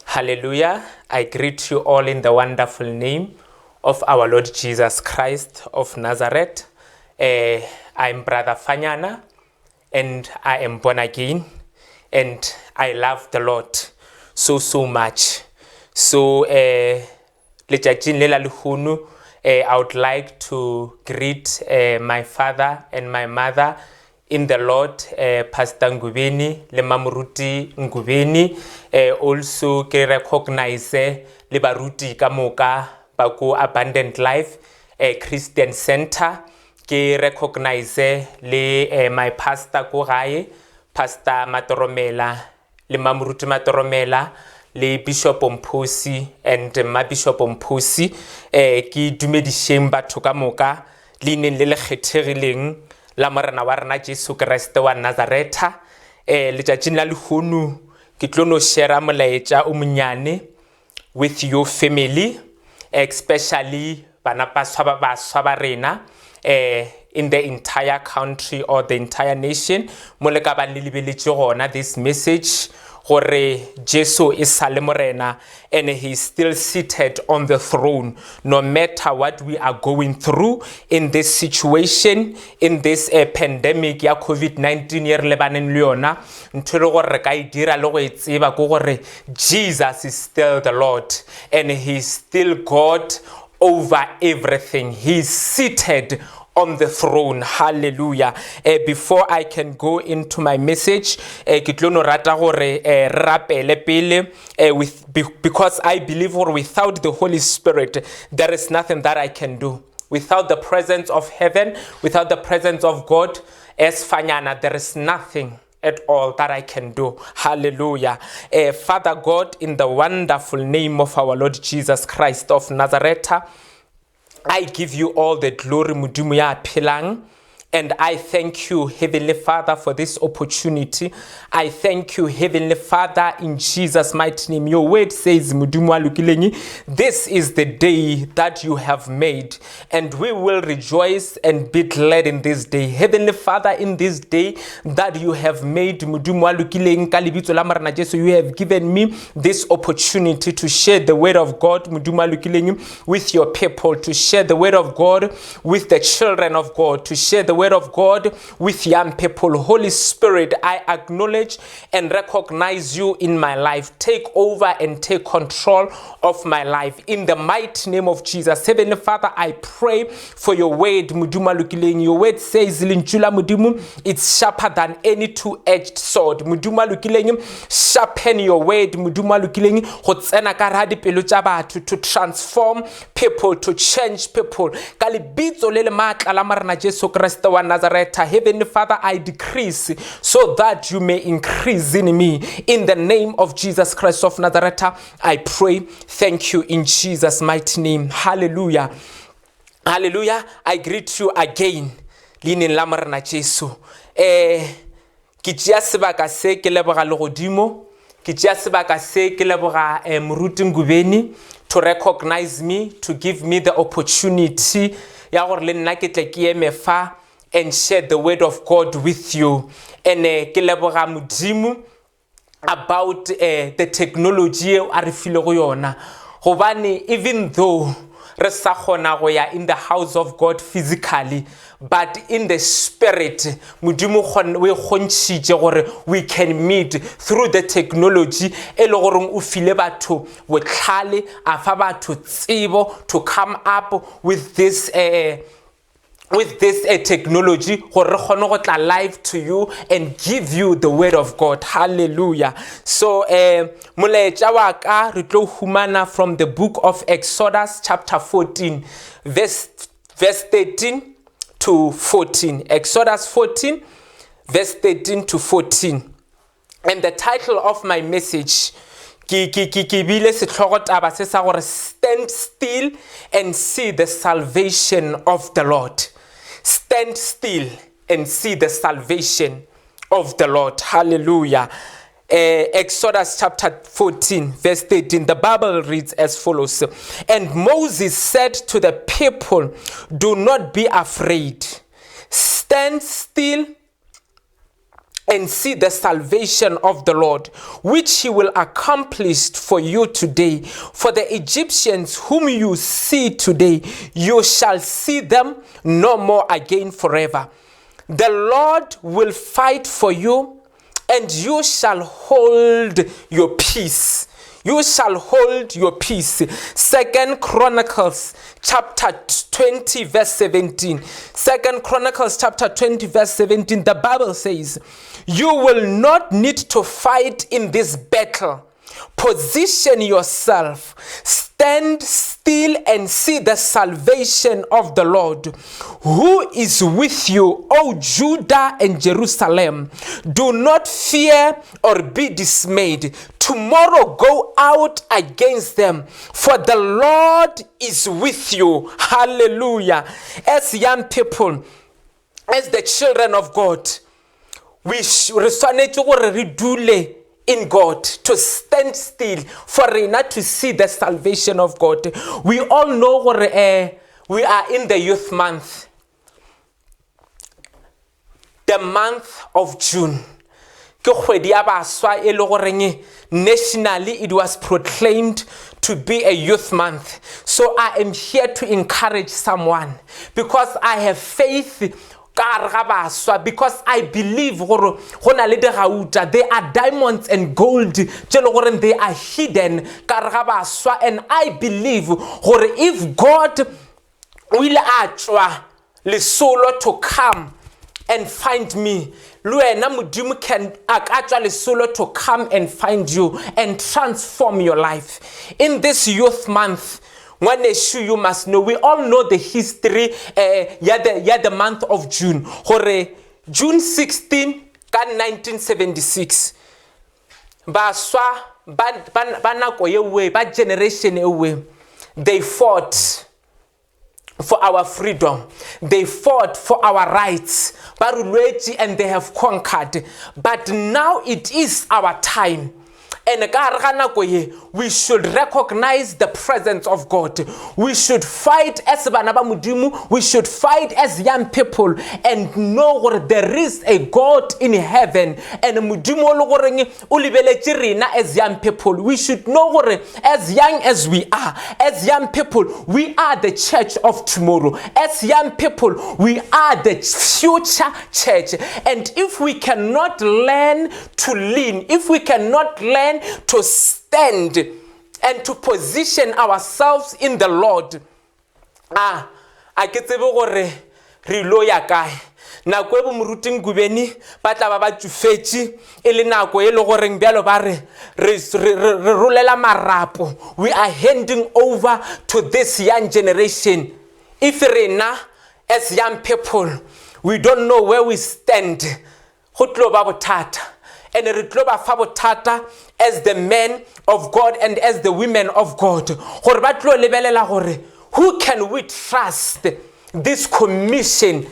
Hallelujah. I greet you all in the wonderful name of our Lord Jesus Christ of Nazareth. I'm Brother Fanyana, and I am born again, and I love the Lord so much. So, letjatjing le la lehono, I would like to greet my father and my mother in the Lord, Pastor Ngubeni, le Mamuruti Ngubeni. Also ke recognize le baruti ka moka ba ko Abundant Life Christian Center. Ke recognize le my pastor ko gae, Pastor Matoromela, le Mamuruti Matoromela, le Bishop Mposi and ma Bishop Mposi. Ke dumedisheng batho ka moka leineng le le kgethegileng la morena wa rena Jesu Kriste wa Nazareta. Letjatjing la lehono ke tlo no share molaetsa o monyane with your family, especially bana baswa ba rena in the entire country or the entire nation. Mo le ka ba le lebeletse gona this message gore Jesu is sale morena and he is still seated on the throne, no matter what we are going through in this situation, in this pandemic ya COVID-19 ye re lebaneng le yona. Ntho le gore re ka e dira le go e tseba ko gore Jesus is still the Lord and he is still God over everything. He is seated on the throne. Hallelujah. Before I can go into my message, ke tlo no rata gore rapele pele because I believe or without the Holy Spirit there is nothing that I can do. Without the presence of heaven, without the presence of God, as Fanyana, there is nothing at all that I can do. Hallelujah. Father God, in the wonderful name of our Lord Jesus Christ of Nazareth, I give you all the glory, Mudumu ya phelang. And I thank you, Heavenly Father, for this opportunity. I thank you, Heavenly Father, in Jesus' mighty name. Your word says, Mudumu wa lukilengi, this is the day that you have made, and we will rejoice and be glad in this day. Heavenly Father, in this day that you have made, Mudumu wa lukilengi, ka lebitso la morena Jesu, you have given me this opportunity to share the word of God, Mudumu wa lukilengi, with your people, to share the word of God with the children of God, to share the word of God with young people. Holy Spirit, I acknowledge and recognize you in my life. Take over and take control of my life in the mighty name of Jesus. Heavenly Father, I pray for your word, Muduma Lukiling. Your word says, Linjula Mudumu, it's sharper than any two-edged sword. Muduma Lukiling, sharpen your word, Muduma Lukiling, to transform people, to change people. Kalibito lele matla la marna Jesu Christ wa Nazareth. Heavenly Father, I decrease so that you may increase in me. In the name of Jesus Christ of Nazareth, I pray. Thank you in Jesus' mighty name. Hallelujah. Hallelujah. I greet you again. Linin lamar na Jesu. Ki tšea sebaka se ke leboga legodimo. Ki tšea sebaka se ke leboga Moruti Ngubeni to recognize me, to give me the opportunity ya gore le nna ke tle ke eme fa and share the word of God with you. And ke leboga Modimo about the technology a re file go yona. Gobane even though re sa kgona go ya in the house of God physically, but in the spirit, Modimo we kgontšhitše gore we can meet through the technology. E le gore o file batho botlhale, a fa batho tsebo to come up with this technology gore re kgone go tla live to you and give you the word of God. Hallelujah. So molaetša wa ka re tlo humana from the book of Exodus chapter 14 verse 13 to 14. Exodus 14 verse 13 to 14. And the title of my message ke bile setlogo taba se sa gore stand still and see the salvation of the Lord. Stand still and see the salvation of the Lord. Hallelujah. Exodus chapter 14 verse 13. The Bible reads as follows. And Moses said to the people, do not be afraid. Stand still and see the salvation of the Lord, which he will accomplish for you today. For the Egyptians whom you see today, you shall see them no more again forever. The Lord will fight for you, and you shall hold your peace. You shall hold your peace. 2 Chronicles chapter 20 verse 17. 2 Chronicles chapter 20 verse 17. The Bible says, you will not need to fight in this battle. Position yourself. Stand still and see the salvation of the Lord, who is with you, O Judah and Jerusalem. Do not fear or be dismayed. Tomorrow go out against them, for the Lord is with you. Hallelujah. As young people, as the children of God, we resonate to in God, to stand still for Rena to see the salvation of God. We all know we are in the youth month, the month of June. Nationally, it was proclaimed to be a youth month. So I am here to encourage someone, because I have faith, because I believe there are diamonds and gold, they are hidden, and I believe if God will atwa lesolo to come and find me, can actually solo to come and find you and transform your life. In this youth month, one issue you must know, we all know the history, the month of June. June 16, 1976. Generation away, they fought for our freedom. They fought for our rights. And they have conquered. But now it is our time. And we should recognize the presence of God. We should fight as Banabamudimu. We should fight as young people and know there is a God in heaven. And as young people, we should know as young as we are, as young people, we are the church of tomorrow. As young people, we are the future church. And if we cannot learn to lean, if we cannot learn to stand and to position ourselves in the Lord, I get the reloya guy. Na kwebo muruting gubeni pata baba tufechi ele na ko ele goreng bialo bare re rolela marapo. We are handing over to this young generation. If rena as young people we don't know where we stand, hotlo babotata and retloba fabotata as the men of God and as the women of God. Who can we trust this commission?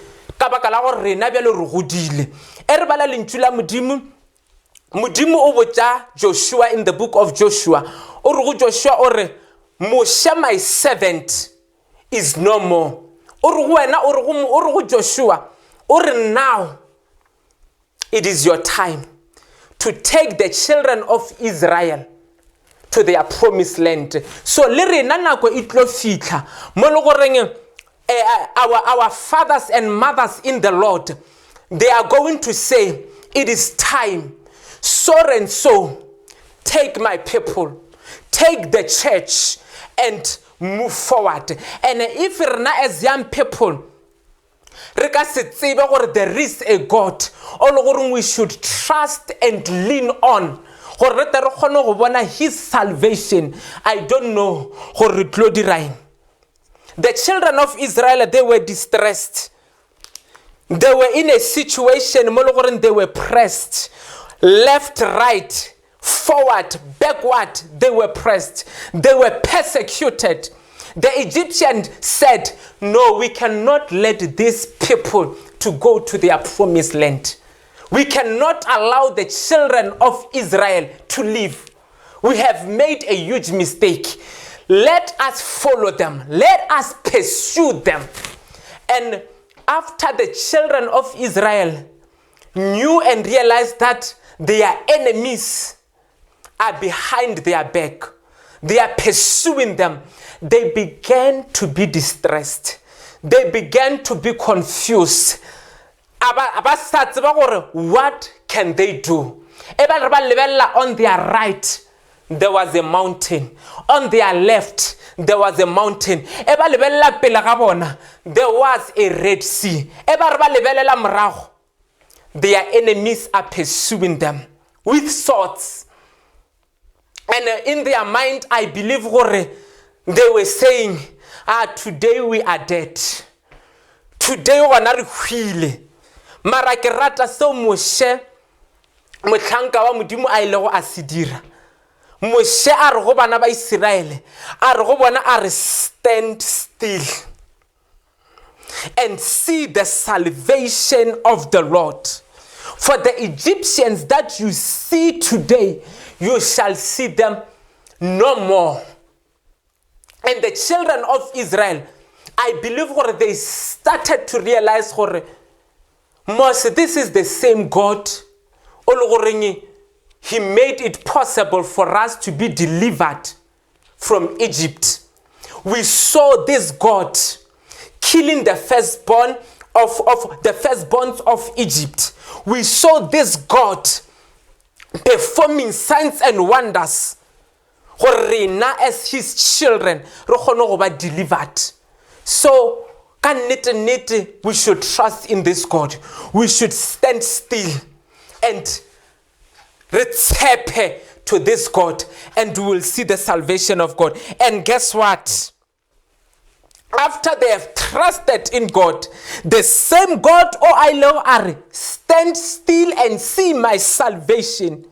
Joshua in the book of Joshua. Joshua Moshe my servant is no more. Joshua now it is your time to take the children of Israel to their promised land. So our fathers and mothers in the Lord, they are going to say, it is time. So and so, take my people, take the church and move forward. And if we're as young people, there is a God, we should trust and lean on. His salvation. I don't know. The children of Israel, they were distressed. They were in a situation, they were pressed. Left, right, forward, backward, they were pressed. They were persecuted. The Egyptians said, no, we cannot let these people to go to their promised land. We cannot allow the children of Israel to live. We have made a huge mistake. Let us follow them. Let us pursue them. And after the children of Israel knew and realized that their enemies are behind their back, they are pursuing them, they began to be distressed. They began to be confused. What can they do? On their right, there was a mountain. On their left, there was a mountain. There was a Red Sea. Their enemies are pursuing them with swords. And in their mind, I believe they were saying, today we are dead. Today we are not really. Mara ke rata so Moshe motlhanka wa modimo a ile go asidira. Moshe a re go bana ba Israele, a re go bona a re stand still and see the salvation of the Lord. For the Egyptians that you see today, you shall see them no more. And the children of Israel, I believe they started to realize Moses, this is the same God. He made it possible for us to be delivered from Egypt. We saw this God killing the firstborn of the firstborns of Egypt. We saw this God performing signs and wonders. As his children, we delivered. So, we should trust in this God. We should stand still and tap to this God, and we will see the salvation of God. And guess what? After they have trusted in God, the same God, I love, stand still and see my salvation.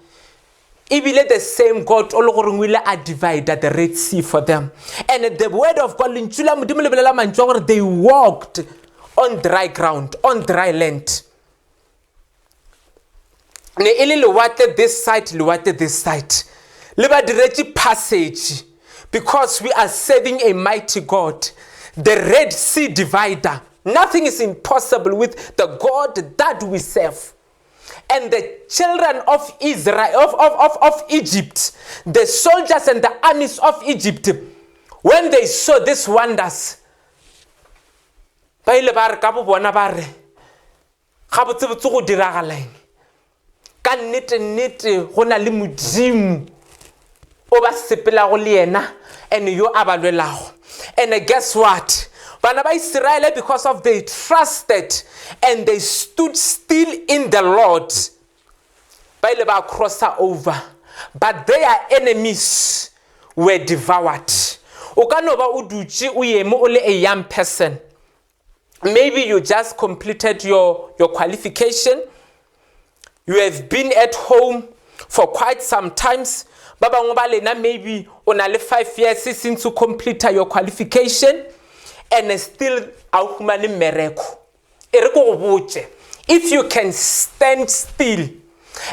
Even the same God will divide the Red Sea for them. And the word of God, they walked on dry ground, on dry land. This side. Passage. Because we are serving a mighty God. The Red Sea divider. Nothing is impossible with the God that we serve. And the children of Israel, of Egypt, the soldiers and the armies of Egypt, when they saw these wonders, they and guess what? Israel, because of they trusted and they stood still in the Lord, they crossed over, but their enemies were devoured. A young person, maybe you just completed your qualification. You have been at home for quite some times. Maybe only 5 years since you completed your qualification. And still, if you can stand still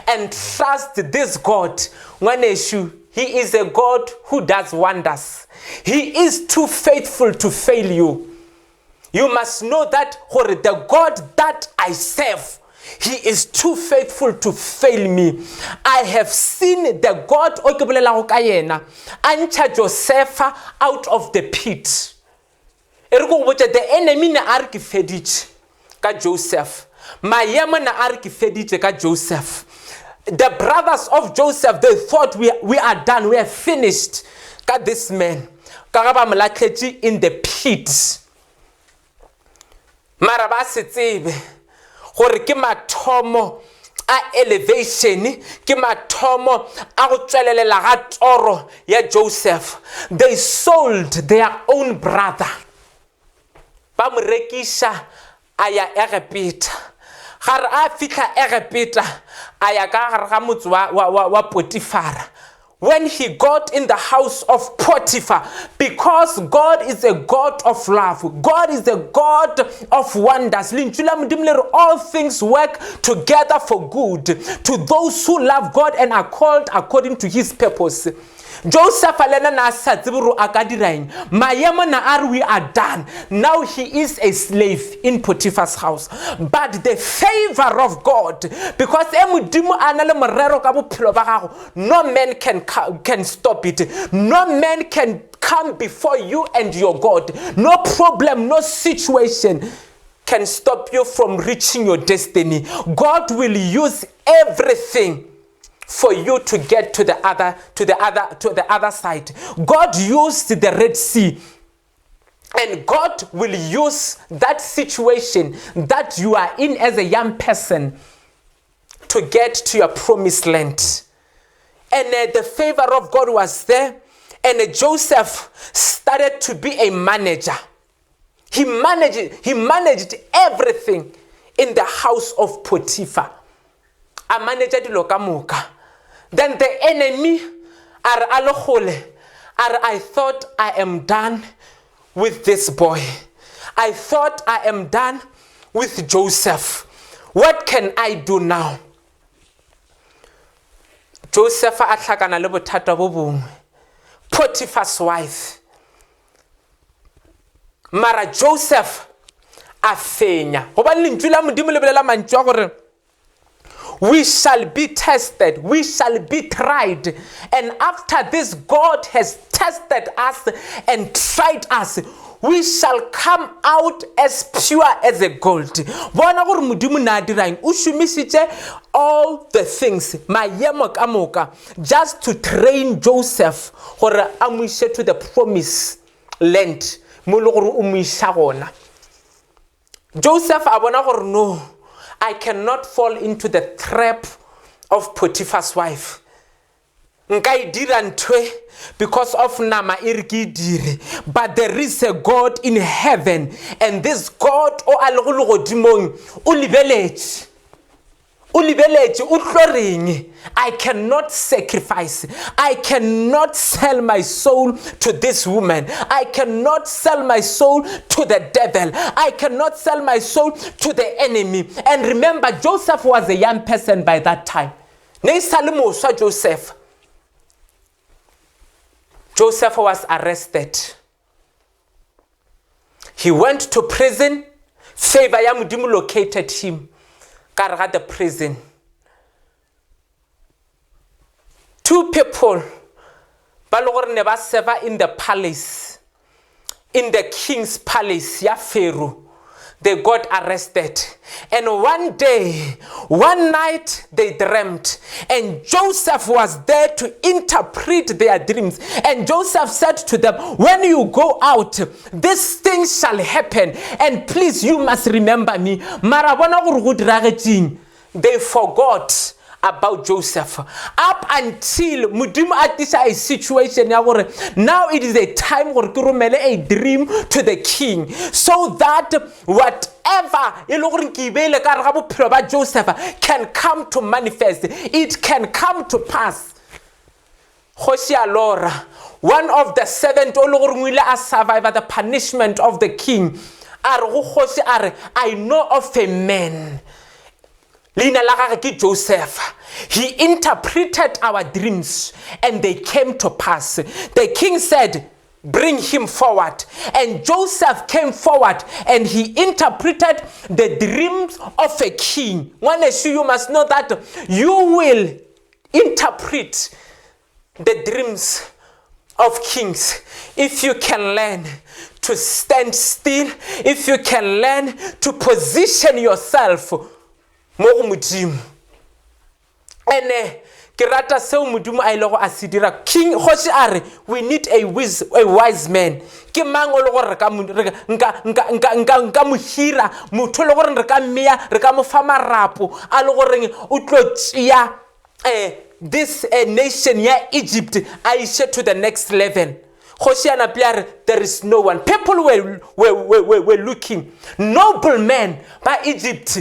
and trust this God, one issue, he is a God who does wonders. He is too faithful to fail you. You must know that the God that I serve, he is too faithful to fail me. I have seen the God Ancha Joseph out of the pit. The enemy na arki fedich ka Joseph. Mayama na arki fedich ka Joseph. The brothers of Joseph, they thought we are done, we are finished. Ka this man, karaba mlakeji in the pit. Maraba setibe, gore ke mathomo a elevation, ke mathomo a go tswelelela ga toro ya Joseph. They sold their own brother. Bamurekisha aya Egipta. Har a fitla Egipta aya ka ga motse wa Potiphar. When he got in the house of Potiphar, because God is a God of love, God is a God of wonders. All things work together for good to those who love God and are called according to his purpose. Joseph alena na sa tseburu akadiraing maemo na are we are done. Now he is a slave in Potiphar's house, but the favor of God, because emudimo anale morero ka bophelo ba gago, no man can stop it. No man can come before you and your God. No problem, no situation can stop you from reaching your destiny. God will use everything for you to get to the other side. God used the Red Sea, and God will use that situation that you are in as a young person to get to your promised land. And the favor of God was there, and Joseph started to be a manager. He managed everything in the house of Potiphar. A manager dilo ka moka. Then the enemy are alohole. I thought I am done with this boy. I thought I am done with Joseph. What can I do now? Joseph a tlhakana le bothata bo bongwe. Potiphar's wife. Mara Joseph a fenya. Hoba lentswe la modimo le bolela mantšu a gore we shall be tested, we shall be tried, and after this God has tested us and tried us, we shall come out as pure as a gold. Bona gore modimo na dirang o shumisitse all the things maemo ka moka just to train Joseph gore a mo ise to the promised land mo le gore o mo isa gona. Joseph a bona gore no, I cannot fall into the trap of Potiphar's wife. Nka dira ntwe because of nama iriki dire, but there is a God in heaven, and this God o a le go godimong o lebeletse utloreng. I cannot sacrifice. I cannot sell my soul to this woman. I cannot sell my soul to the devil. I cannot sell my soul to the enemy. And remember, Joseph was a young person by that time. Joseph was arrested. He went to prison. Favor ya modimo located him. At the prison. Two people ba serve in the palace, in the king's palace, ya Pharaoh. They got arrested. And one night, they dreamt. And Joseph was there to interpret their dreams. And Joseph said to them, when you go out, these things shall happen. And please, you must remember me. They forgot about Joseph up until modimo atisa a situation ya gore now it is a time gore ke romele a dream to the king, so that whatever e le gore ke ibele ka re ga bophelo ba Joseph can come to manifest, it can come to pass. Hosia Lora, one of the servants o le gore ngwile a survive the punishment of the king, I know of a man. Joseph. He interpreted our dreams and they came to pass. The king said, bring him forward. And Joseph came forward and he interpreted the dreams of a king. One issue you must know that you will interpret the dreams of kings if you can learn to stand still, if you can learn to position yourself. And kirata seo modimo a ile go asidira king hosi are we need a wise man. Ke mang o le go re ka nka mohira motho le go re ka meya re ka mo fa marapo a le go reng o tlo tsia this nation ya Egypt I said to the next level. There is no one. People were looking. Noble men by Egypt.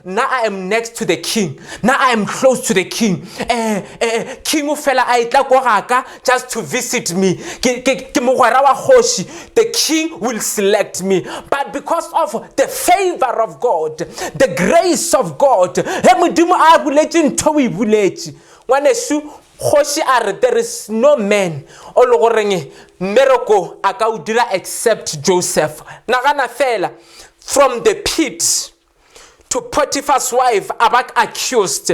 Now I am next to the king. Now I am close to the king. King ufela aitla just to visit me. The king will select me. But because of the favor of God, the grace of God, ngwanesu Khoshi are there is no man o le goreng miracle a ka o dira except Joseph. Nagana fela from the pit to Potiphar's wife abak accused,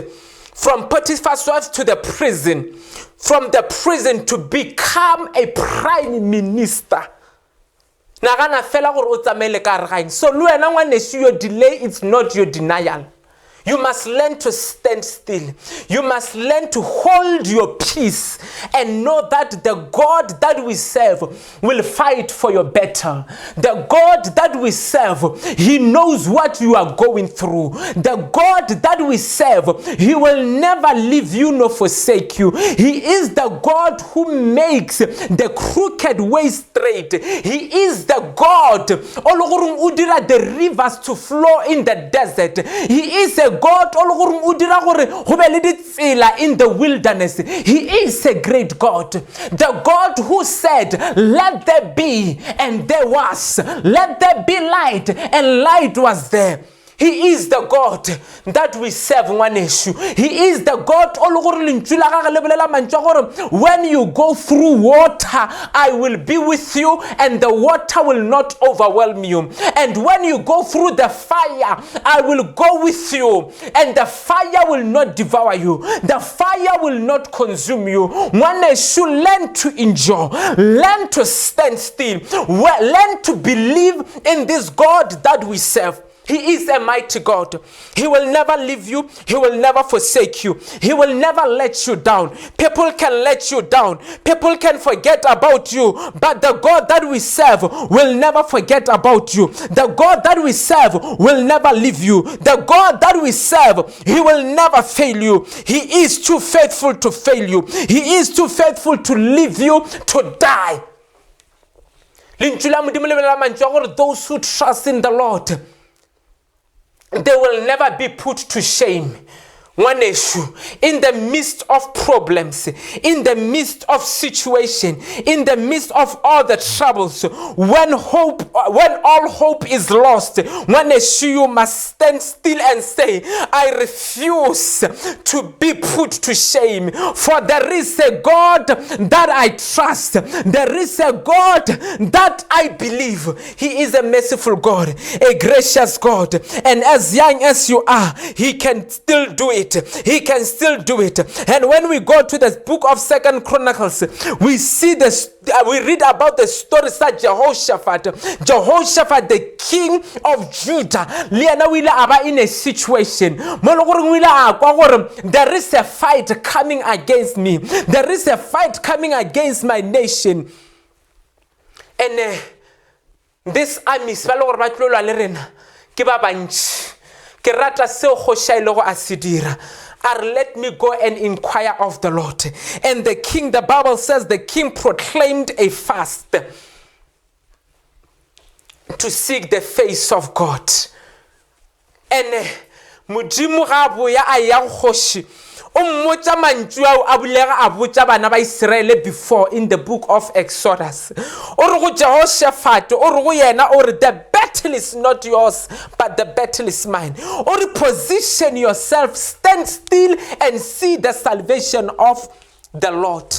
from Potiphar's wife to the prison, from the prison to become a prime minister. Nagana fela gore o tsamaile ka re so le wena ngwanesu your delay it's not your denial. You must learn to stand still. You must learn to hold your peace and know that the God that we serve will fight for your battle. The God that we serve, He knows what you are going through. The God that we serve, He will never leave you nor forsake you. He is the God who makes the crooked way straight. He is the God who did the rivers to flow in the desert. He is a God in the wilderness. He is a great God. The God who said, let there be, and there was. Let there be light, and light was there. He is the God that we serve one issue. He is the God when you go through water, I will be with you and the water will not overwhelm you. And when you go through the fire, I will go with you and the fire will not devour you. The fire will not consume you. One issue, learn to endure, learn to stand still, learn to believe in this God that we serve. He is a mighty God. He will never leave you. He will never forsake you. He will never let you down. People can let you down. People can forget about you. But the God that we serve will never forget about you. The God that we serve will never leave you. The God that we serve, He will never fail you. He is too faithful to fail you. He is too faithful to leave you to die. Those who trust in the Lord, they will never be put to shame. One issue, in the midst of problems, in the midst of situation, in the midst of all the troubles, when all hope is lost, one issue you must stand still and say, I refuse to be put to shame, for there is a God that I trust. There is a God that I believe. He is a merciful God, a gracious God, and as young as you are, He can still do it. He can still do it. And when we go to the book of 2 Chronicles, we see we read about the stories that Jehoshaphat, the king of Judah, in a situation. There is a fight coming against me. There is a fight coming against my nation. And this army let me go and inquire of the Lord. And the king, the Bible says, the king proclaimed a fast to seek the face of God. And mudimu gabu ya ayang khoshi ummoja manjua abulega abuja bana ba Israel before in the book of Exodus. Orugo Jehoshaphat orugo yena or the battle is not yours but the battle is mine. Or position yourself, stand still and see the salvation of the Lord.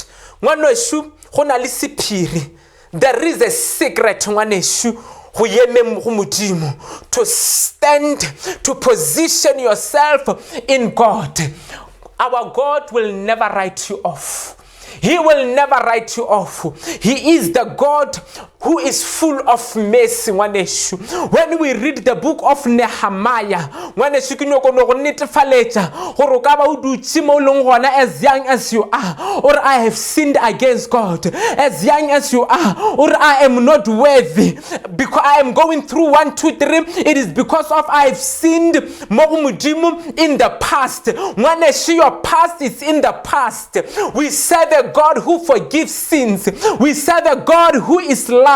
Ngwana eshu gona le sephiri. There is a secret ngwana eshu to stand, to position yourself in God. Our God will never write you off. He will never write you off. He is the God who is full of mercy. When we read the book of Nehemiah, as young as you are, or I have sinned against God, as young as you are, or I am not worthy, because I am going through 1, 2, 3, it is because of I have sinned in the past. When your past is in the past, we serve a God who forgives sins. We serve a God who is love.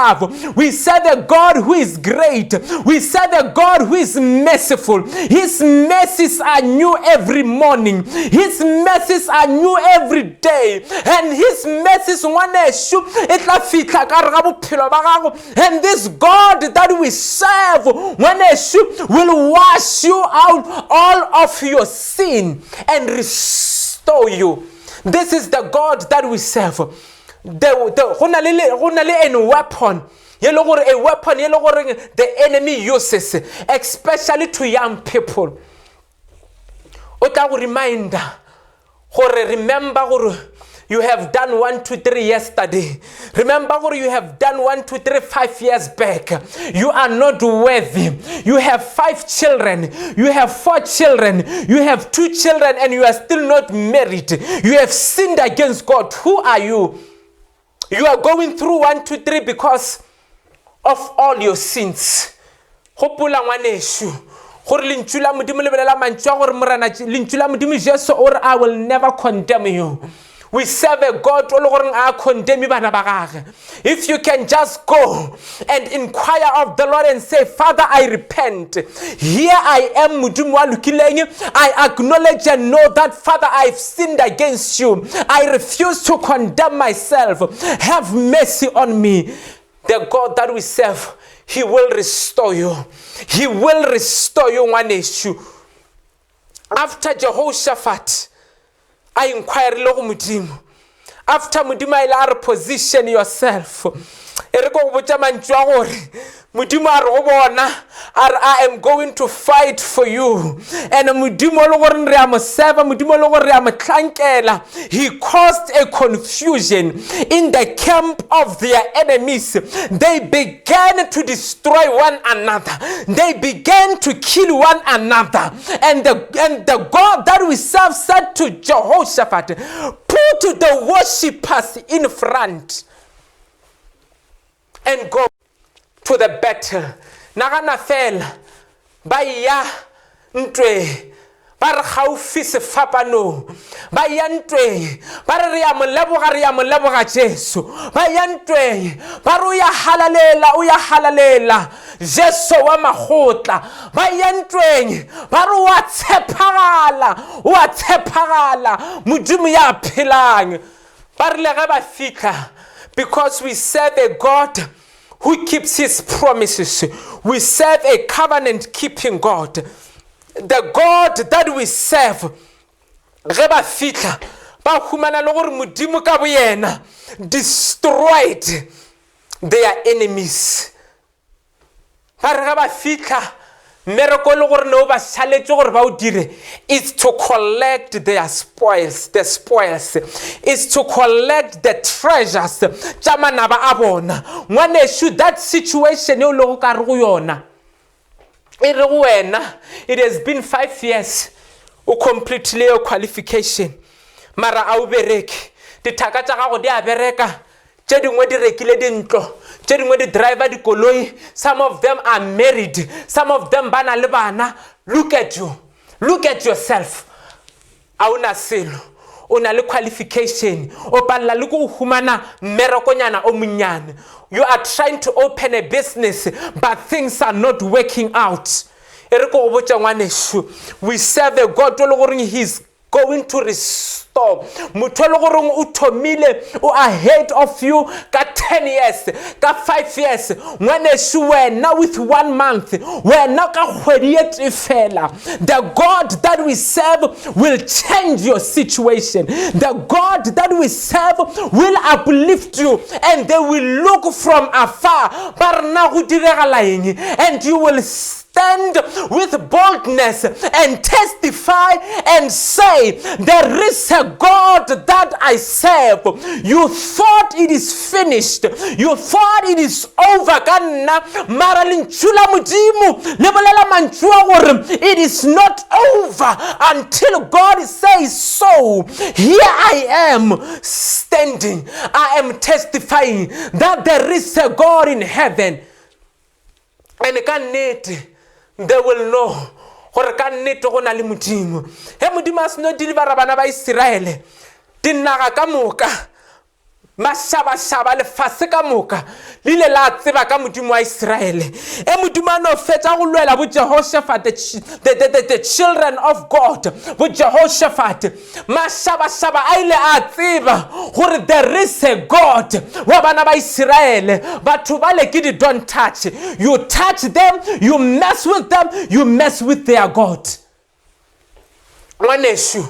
We serve a God who is great. We serve a God who is merciful. His mercies are new every morning. His mercies are new every day. And His mercies and this God that we serve will wash you out all of your sin and restore restore you. This is the God that we serve. Any weapon, a weapon the enemy uses, especially to young people. Ota reminder, remember you have done 1, 2, 3 yesterday. Remember you have done 1, 2, 3, 5 years back. You are not worthy. You have 5 children. You have 4 children. You have 2 children and you are still not married. You have sinned against God. Who are you? You are going through 1, 2, 3 because of all your sins. Hopola ngwaneshu. Or I will never condemn you. We serve a God if you can just go and inquire of the Lord and say, Father, I repent. Here I am. I acknowledge and know that, Father, I've sinned against you. I refuse to condemn myself. Have mercy on me. The God that we serve, He will restore you. He will restore you one issue. After Jehoshaphat, I inquire lo mudimu. After mudima ila position yourself. Eriko bucha manjwa gore. Mudimu arobona. I am going to fight for you. And mudimu lo gore nre amoseva. Mudimu lo gore amatlankela. He caused a confusion in the camp of their enemies. They began to destroy one another. They began to kill one another. And the God that we serve said to Jehoshaphat, put the worshippers in front and go to the battle. Nagana fell by ya ntwe. Bar khaufi se fapano ba yantwe bar re ya moleboga Jesu ba yantwe bar o ya halalela Jesu wa magotla ba yantwe bar wa tshepagala modimo ya phelang bar le ga ba fika, because we serve a God who keeps his promises. We serve a covenant keeping God. The God that we serve, reba fitla ba humana le gore modimo ka boyena destroyed their enemies. Ba reba fitla miracle le gore no ba saletse gore ba o dire is to collect their spoils, is to collect the treasures tša manaba a bona. Ngwane should that situation e lo ka re go yona. It has been 5 years o completely your qualification mara a o bereke dithaka tša gago di a bereka tše dingwe di rekile dintlo tše dingwe di driver dikoloi. Some of them are married, some of them ba na le bana. Look at you, look at yourself. A una selo o na le qualification o palla le go humana merekonyana o munyane. You are trying to open a business, but things are not working out. We serve a God who is going to restore. Ahead of you, got 10 years, got 5 years. When we're now with 1 month, we're not the God that we serve will change your situation. The God that we serve will uplift you, and they will look from afar. And you will stand with boldness and testify and say, there is a God that I serve. You thought it is finished. You thought it is over. It is not over until God says so. Here I am standing. I am testifying that there is a God in heaven. And they will know. He modimo a seno deliver bana ba Israele dinaga ka moka mashaba lefase ka moka lile la tseba ka modimo wa Israele. E modimo a no fetsa go lwela bo Jehoshaphat, the children of God, bo Jehoshaphat mashaba a ile a tseba gore there is a God wa bana ba Israele. Batho ba le ke don't touch. You touch them, you mess with them, you mess with their God. Ngwaneshu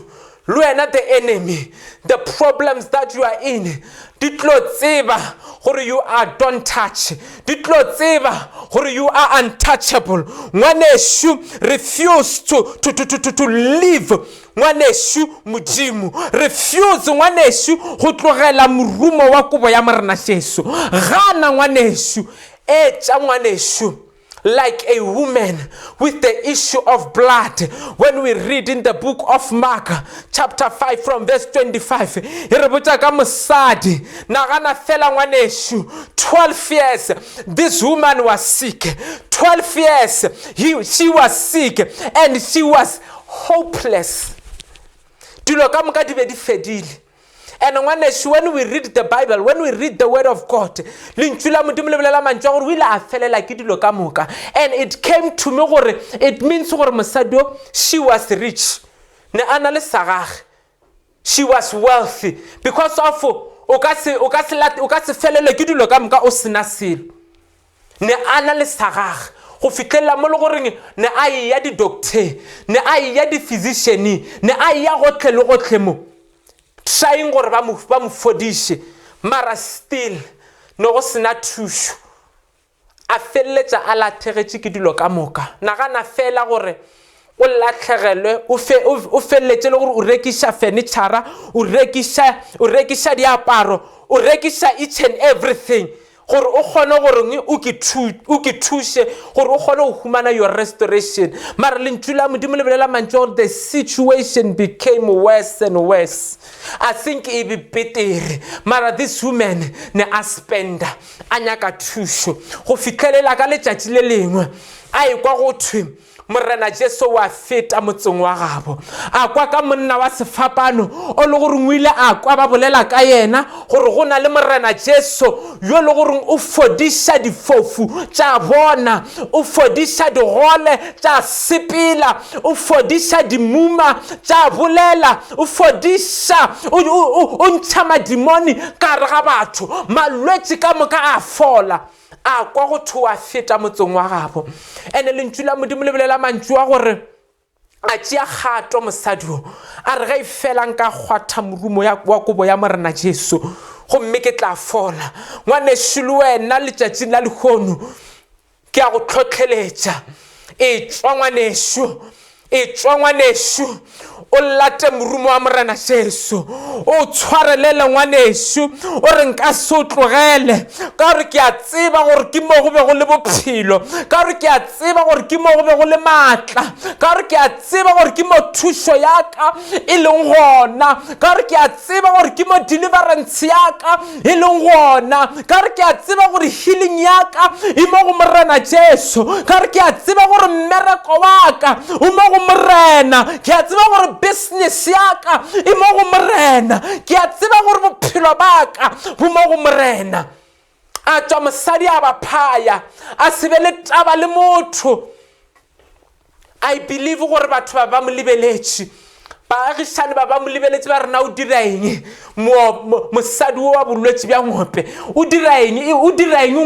Luena the enemy, the problems that you are in, ditlo tseba gore you are don't touch, ditlo tseba gore you are untouchable. Ngwaneshu refuse to live. Ngwaneshu mujimu refuse ngwaneshu go tlogela morumo wa kobo ya morena Jesu. Gana ngwaneshu etsa ngwaneshu like a woman with the issue of blood. When we read in the book of Mark chapter 5 from verse 25, 12 years this woman was sick. 12 years she was sick and she was hopeless. And when we read the Bible, when we read the word of God, and it came to me, it means she was rich. She was wealthy because of go fitlela mo le goreng ne a ya di doctor ne a ya di physician ne a ya gotle le gotle mo trying gore ba mo fodishe mara still no go sena thusho a felletsa a lathegetše ke dilo ka moka nagana fela gore o latlhegelwe o felletse le gore o rekisha furniture o rekisha diaparo o rekisha each and everything gore o kgone gore o ke thushe gore o kgone go humana your restoration. Mara lentula modimo le belela mantso the situation became worse and worse. I think it be better. Mara this woman ne a spenda anyaka thusho go fitlelela ka letšatši le lengwe a ekwa go thwe morena Jesu wa feta motseng wa gabo a kwa ka monna wa sefapano o le gore ngwile a kwa ba bolela ka yena gore go na le morena Jesu yo le gore o fodisha difofu tša bona o fodisha digole tša sepela o fodisha dimuma tša bolela o fodisha o ntsha madimoni ka re ga batho malwetse ka moka a fola a kwa go thoa feta motseng wa gabo ene le ntšula modimo le belela mantšwa gore a tšea kgato mosadi a re ga ifela nka kgwatha morumo wa kobo ya morena Jesu gomme ke tla fola ngwaneso le wena letšatši la lekgono ke a go tlhotlheletša e tswa ngwaneso o late morumo wa morena Jesu o tshwarelele ngwaneso o re nka se o tlogele ka gore ke a tseba gore ke mo go be go le bophelo ka gore ke a tseba gore ke mo go be go le maatla ka gore ke a tseba gore ke mo thušo yaka e leng gona ka gore ke a tseba gore ke mo deliverance yaka e leng gona ka gore ke a tseba gore healing yaka e mo go morena Jesu ka gore ke a tseba gore mmereko waka o mo go morena ke a tseba gore business yaka e mo go morena ke a tseba gore bophelo baka bo mo go morena a tswa mosadi a ba phaya a sebele taba le motho. I believe gore batho ba mo lebeletše baagišane ba mo lebeletše ba rena o dira eng mosadi wa bolwetse bja ngope o dira eng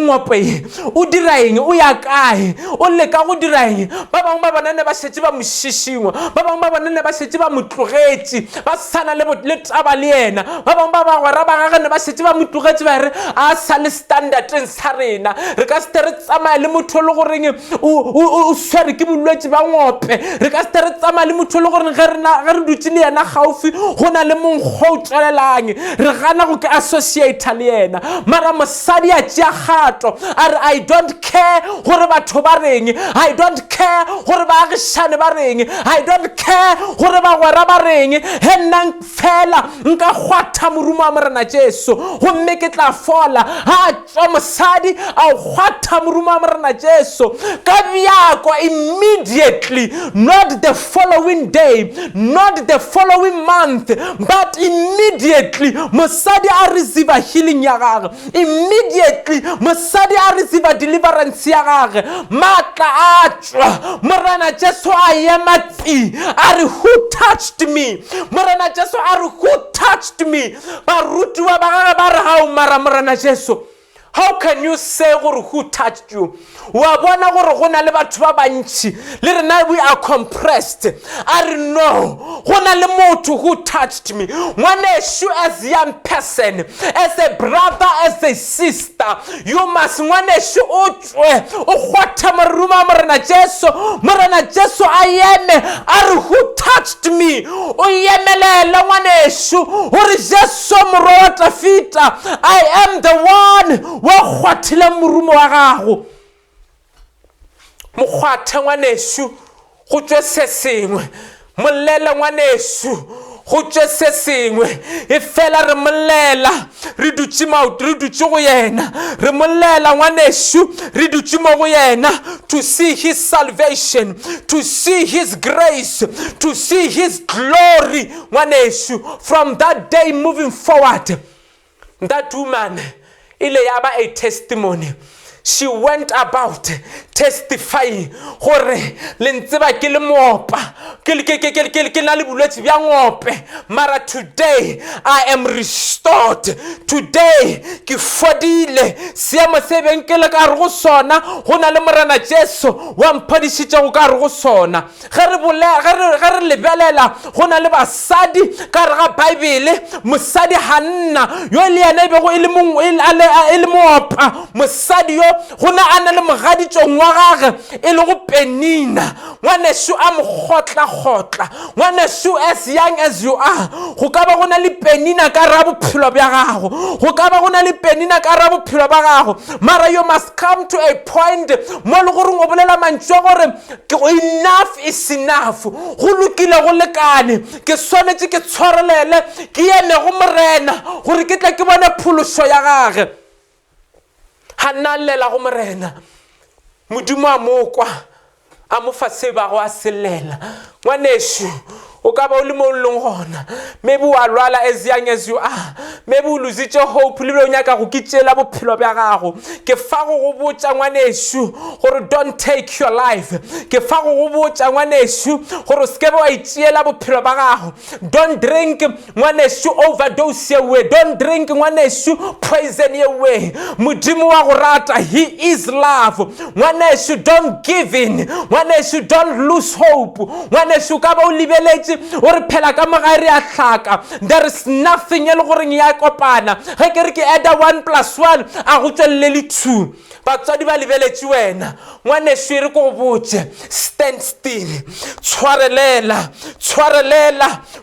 ngope o dira eng o ya kae o leka go dira eng ba bangwe ba banane ba šetše ba mošišingwa ba bangwe ba banane ba šetše ba motlogetše ba sana le taba le yena ba bangwe ba bagwera ba gagane ba šetše ba motlogetše ba re a sa le standardeng sa rena re ka se re tsamaya le motho le goreng o swere ke bolwetse ba ngope re ka se re tsamaya le motho le goreng ge re dutse le yena gaufi go na le monkgo o tswelelang re gana go ke associate le yena mara mosadi a tšea kgato a re I don't care gore batho ba reng I don't care gore baagišane ba reng I don't care gore bagwera ba reng he nna fela nka kgwatha morumo wa morena Jesu gomme ke tla fola a tswa mosadi a kgwatha morumo wa morena Jesu ka bjako immediately, not the following day, not the following month, but immediately mosadi a receive a healing ya gagwe immediately mosadi a receive a deliverance ya gagwe matla a tswa morena Jesu a ema tsi a re who touched me morena Jesu a re who touched me baruti wa ba gagwe ba re ha o mara morena Jesu How can you say who touched you? We are compressed. I don't know who touched me. One issue as a young person, as a brother, as a sister, you must one issue what I am who touched me. I am the one. Wa murumo wa gago mogwatha ngwanesu go tswe se sengwe mollela ngwanesu go tswe se sengwe e fela re mollela re dutse maoto re dutse go yena re mollela ngwanesu re dutse mo go yena to see his salvation, to see his grace, to see his glory ngwanesu. From that day moving forward, that woman ile yaba a testimony. She went about testifying gore le ntseba ke le moopa ke na le bolwetse bja ngope mara today I am restored. Today ke fodile seemo se benkele ka re go sona go na le morana Jesu wa mphadisitse go ka re go sona ge re lebelela go na le basadi ka re ga Bible mosadi Hanna yo le ene be go ile moopa mosadi yo gona ana le mogaditsong wa gage e le go Penina ngwanesu a mogotla ngwanesu as young as you are go ka ba gona le Penina ka ra bophelo bja gago go ka ba gona le Penina ka ra bophelo ba gago mara you must come to a point mo le gore o bolela mantšwa gore enough is enough go lokile go lekane ke swanetse ke tshwarelele ke eme go morena gore ke tla ke bona pholoso ya gage Hanalela go morena modimo a mokwa a mo fa se ba go a selela ngwanesu o ka ba o le mo leng gona maybe wa lwala as young as you are maybe o lositse hope le be o nyaka go kitšela bophelo bja gago ke fa go botša ngwanesu gore don't take your life ke fa go botša ngwanesu gore se ke ba itšeela bophelo ba gago don't drink ngwanesu overdose away don't drink ngwanesu poison away modimo wa go rata he is love ngwanesu don't give in ngwanesu don't lose hope ngwanesu ka ba o lebeletse or phela ka mogare a tlhaka there is nothing e le gore ya kopana ge ke re ke add 1 + 1 a go tswelele le 2 batswadi ba lebeletse wena ngwanesu re go botse stand still tshwarelela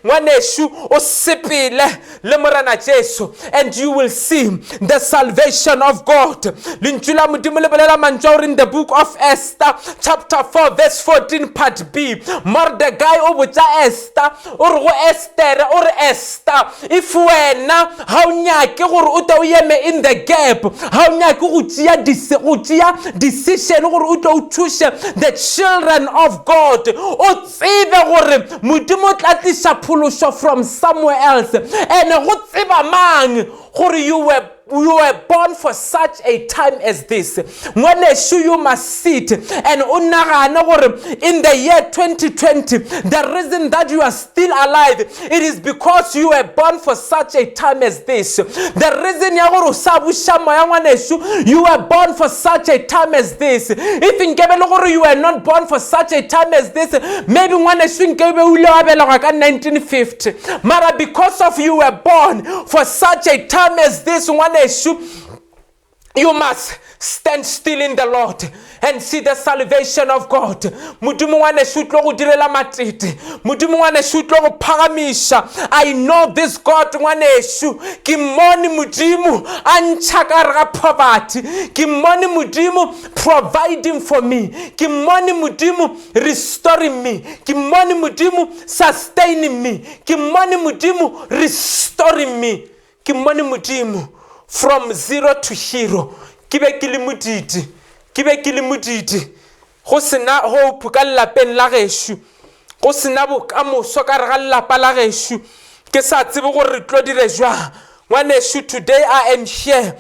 ngwanesu o sepele le morana Jesu and you will see the salvation of God. Lintshula modimo le bolela mantšwa in the book of Esther chapter 4 verse 14 part B. Mordecai o botsa Esther o re go Esther o re Esther if wena ha o nyake gore o tla o yeme in the gap ha o nyake go tšea decision gore o tla o thushe the children of God o tsebe gore modimo tla tlisha pholoso from somewhere else and go tseba mang gore you were born for such a time as this. When you must sit and in the year 2020, the reason that you are still alive, it is because you were born for such a time as this. The reason you were born for such a time as this. If in you were not born for such a time as this, maybe 1950. Mara, because of you were born for such a time as this, you must stand still in the Lord and see the salvation of God. Mudimu wane shutlo go direla matete. Mudimu wane shutlo go phagamisha. I know this God wane shu. Kimoni mudimu anchakara poverty. Kimoni mudimu providing for me. Kimoni mudimu restoring me. Kimoni mudimu sustaining me. Kimoni mudimu restoring me. Kimoni mudimu from zero to hero. Kibe kilimudidi go sena hope ka lapeng la geshu go sena bokamoso ka re ga lapa la geshu ke sa tsebe gore re tlo dire jwa ngwanesu today I am here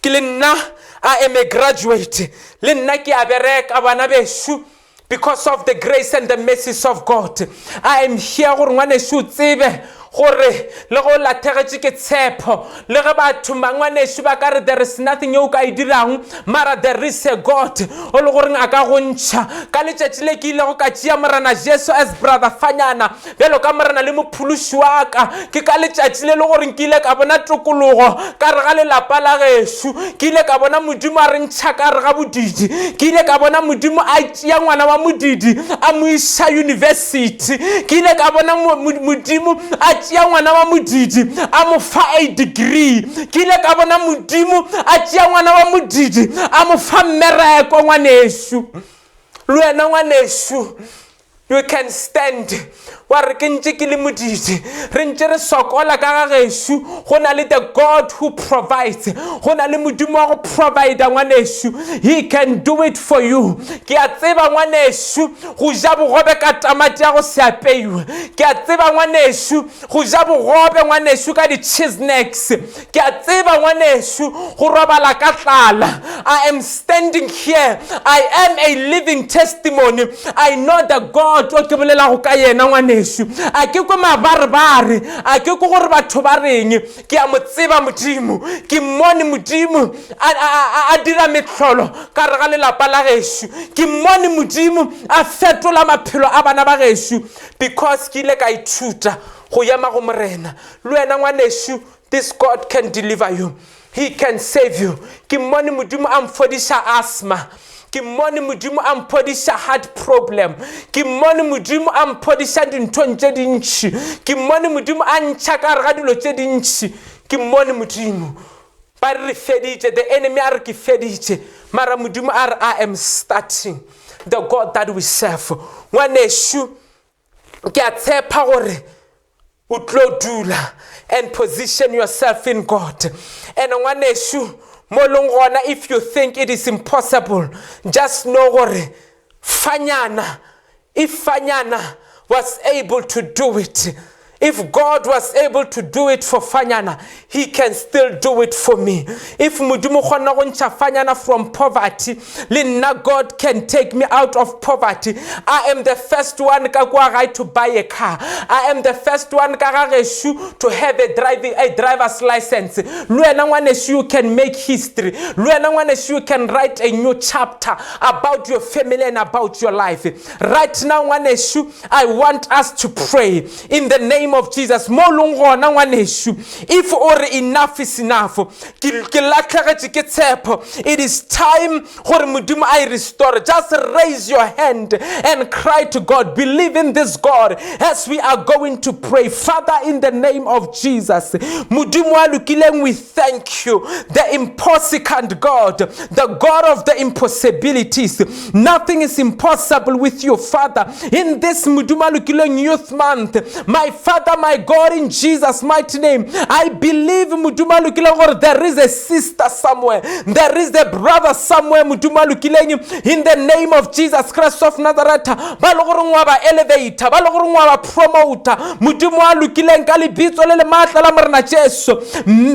ke le nna I am a graduate le nna ke a bereka bana beshu because of the grace and the mercies of God. I am here gore ngwanesu tsebe gore le go lathegetše ke tshepo le ge batho mangwaneso ba ka re there is nothing yo ka e dirang mara there is a God o le gore a ka go ntšha ka letšatši le ke ile go ka tšea morena Jesu as brother Fanyana bjalo ka morena le mophološi wa ka ke ka letšatši le le gore ke ile ka bona tokologo ka re ga lelapa la gešo ke ile ka bona Modimo a re ntšha ka re ga bodidi ke ile ka bona Modimo a tšea ngwana wa modidi a mo isa university ke ile ka bona Modimo a tšea ngwana wa modidi a mo fa a degree ke ile ka bona Modimo a tšea ngwana wa modidi a mo fa mmereko ngwaneso le wena ngwaneso you can stand wa re ke ntse ke le modidi re ntse re sokola ka ga gešo go na le the God who provides go na le Modimo wa go provide ngwaneso he can do it for you ke a tseba ngwaneso go ja bogobe ka tamati ya go se apeiwe ke a tseba ngwaneso go ja bogobe ngwaneso ka di cheese snacks ke a tseba ngwaneso go robala ka tlala I am standing here I am a living testimony I know the God o ke bolela go ka yena ngwaneso a ke go mabarebare a ke go gore batho ba reng ke a mo tseba Modimo ke mmone Modimo a dira metlholo ka re ga lelapa la gešo ke mmone Modimo a fetola maphelo a bana ba gešo because ke ile ka ithuta go ema go morena le wena ngwaneso this God can deliver you he can save you ke mmone Modimo a mfodisa asthma ke mmone Modimo a mphodisa heart problem ke mmone Modimo a mphodisa dintho tše dintši ke mmone Modimo a ntšha ka re ga dilo tše dintši ke mmone Modimo ba re feditše the enemy a re ke feditše mara Modimo a re I am starting the God that we serve ngwaneso ke a tshepa gore o tlo dula and position yourself in God and ngwaneso molongona if you think it is impossible just know gore Fanyana if Fanyana was able to do it if God was able to do it for Fanyana he can still do it for me if Modimo khona go ntsha Fanyana from poverty le nna God can take me out of poverty I am the first one ka kwa ga to buy a car I am the first one ka ga geshu to have a driver's license le wena ngwaneso you can make history le wena ngwaneso you can write a new chapter about your family and about your life right now ngwaneso I want us to pray in the name of Jesus molongona ngwaneso if or enough is enough ke latlhagetse ke tshepo it is time gore Modimo I restore just raise your hand and cry to God believe in this God as we are going to pray Father in the name of Jesus Modimo wa lokileng we thank you the impossible God the God of the impossibilities nothing is impossible with you Father in this Modimo wa lokileng youth month my Father my God in Jesus mighty name I believe Modimo lukile gore there is a sister somewhere there is a brother somewhere Modimo lukileng in the name of Jesus Christ of Nazareth ba le gore ngwa ba elevator ba le gore ngwa ba promoter Modimo lukileng ka lebitso le le matla la morena Jesu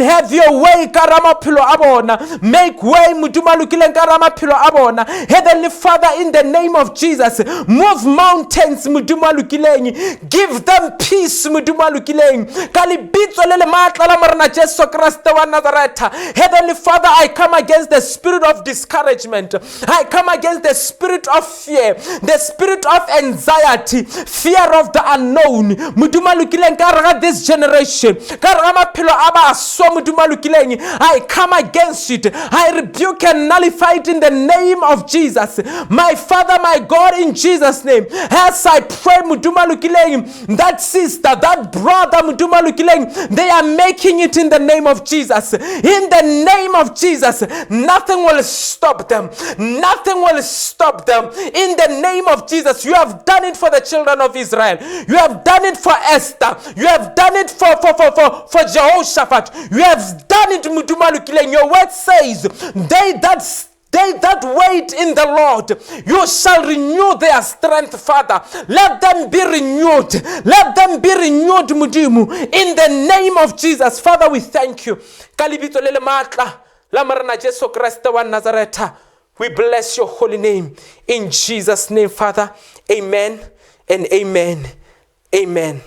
have your way ka ramaphelo a bona make way Modimo lukileng ka ramaphelo a bona Heavenly Father in the name of Jesus move mountains Modimo lukileng give them peace Modimo lukileng ka lebitso le le matla la morena Jesu Christ wa Nazareth Heavenly Father I come against the spirit of discouragement I come against the spirit of fear the spirit of anxiety fear of the unknown Modimo lukileng ka re this generation ka re maphelo a ba so Modimo lukileng I come against it I rebuke and nullify it in the name of Jesus my Father my God in Jesus name as I pray Modimo lukileng that sister that brother Modimo lukileng they are making it in the name of Jesus in the name of Jesus nothing will stop them nothing will stop them in the name of Jesus you have done it for the children of Israel you have done it for Esther you have done it for Jehoshaphat you have done it Modimo lukileng your word says they that wait in the Lord, you shall renew their strength, Father. Let them be renewed. Let them be renewed, Modimo. In the name of Jesus, Father, we thank you. Kalibito lele matla, la marana Jesu Christ wa Nazareth. We bless your holy name. In Jesus' name, Father. Amen and amen. Amen.